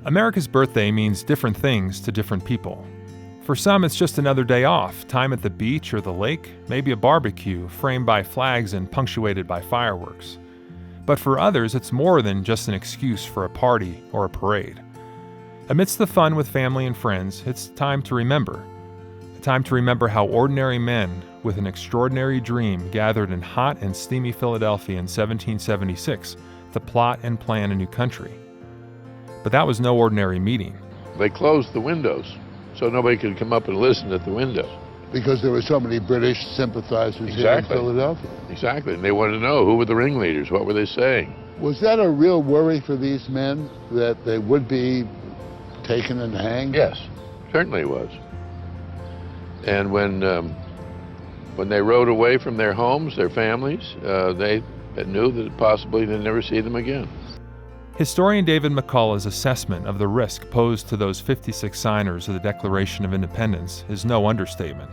America's birthday means different things to different people. For some, it's just another day off, time at the beach or the lake, maybe a barbecue framed by flags and punctuated by fireworks. But for others, it's more than just an excuse for a party or a parade. Amidst the fun with family and friends, it's time to remember. A time to remember how ordinary men with an extraordinary dream gathered in hot and steamy Philadelphia in 1776 to plot and plan a new country. But that was no ordinary meeting. They closed the windows so nobody could come up and listen at the windows. Because there were so many British sympathizers here in Philadelphia. Exactly, and they wanted to know who were the ringleaders, what were they saying. Was that a real worry for these men, that they would be taken and hanged? Yes, certainly it was. And when they rode away from their homes, their families, they knew that possibly they'd never see them again. Historian David McCullough's assessment of the risk posed to those 56 signers of the Declaration of Independence is no understatement.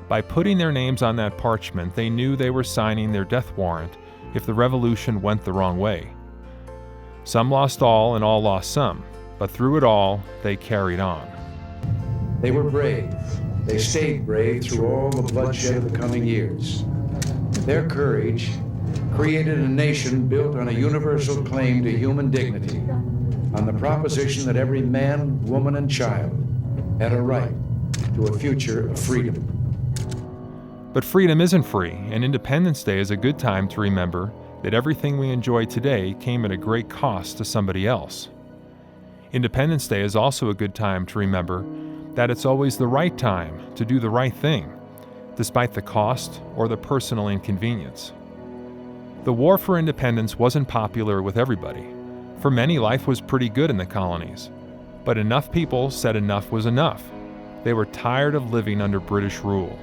By putting their names on that parchment, they knew they were signing their death warrant if the revolution went the wrong way. Some lost all and all lost some, but through it all, they carried on. They were brave. They stayed brave through all the bloodshed of the coming years. Their courage created a nation built on a universal claim to human dignity, on the proposition that every man, woman, and child had a right to a future of freedom. But freedom isn't free, and Independence Day is a good time to remember that everything we enjoy today came at a great cost to somebody else. Independence Day is also a good time to remember that it's always the right time to do the right thing, despite the cost or the personal inconvenience. The war for independence wasn't popular with everybody. For many, life was pretty good in the colonies. But enough people said enough was enough. They were tired of living under British rule.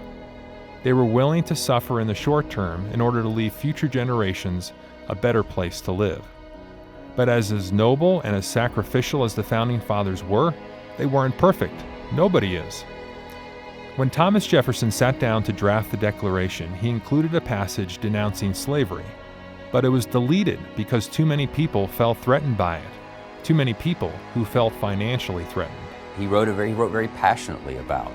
They were willing to suffer in the short term in order to leave future generations a better place to live. But as noble and as sacrificial as the Founding Fathers were, they weren't perfect. Nobody is. When Thomas Jefferson sat down to draft the Declaration, he included a passage denouncing slavery. But it was deleted because too many people felt threatened by it. Too many people who felt financially threatened. He wrote very passionately about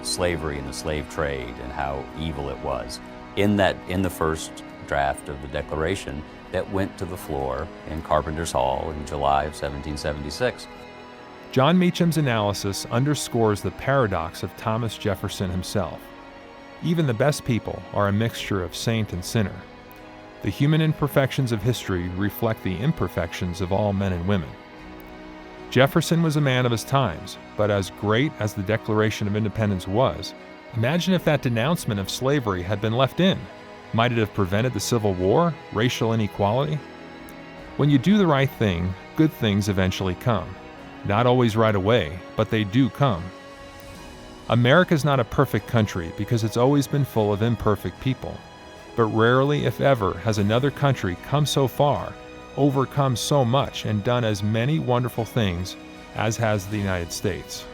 slavery and the slave trade and how evil it was. In the first draft of the Declaration that went to the floor in Carpenter's Hall in July of 1776. John Meacham's analysis underscores the paradox of Thomas Jefferson himself. Even the best people are a mixture of saint and sinner. The human imperfections of history reflect the imperfections of all men and women. Jefferson was a man of his times, but as great as the Declaration of Independence was, imagine if that denouncement of slavery had been left in. Might it have prevented the Civil War, racial inequality? When you do the right thing, good things eventually come. Not always right away, but they do come. America's not a perfect country because it's always been full of imperfect people. But rarely, if ever, has another country come so far, overcome so much, and done as many wonderful things as has the United States.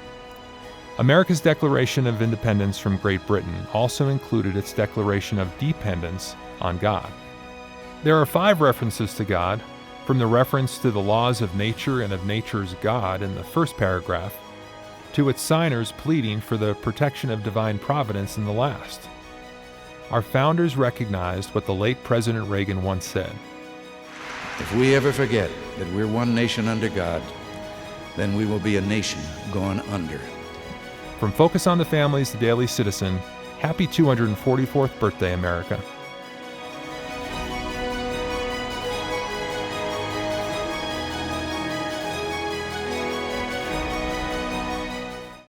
America's Declaration of Independence from Great Britain also included its declaration of dependence on God. There are 5 references to God, from the reference to the laws of nature and of nature's God in the first paragraph, to its signers pleading for the protection of divine providence in the last. Our founders recognized what the late President Reagan once said. If we ever forget that we're one nation under God, then we will be a nation gone under. From Focus on the Family's The Daily Citizen, happy 244th birthday, America.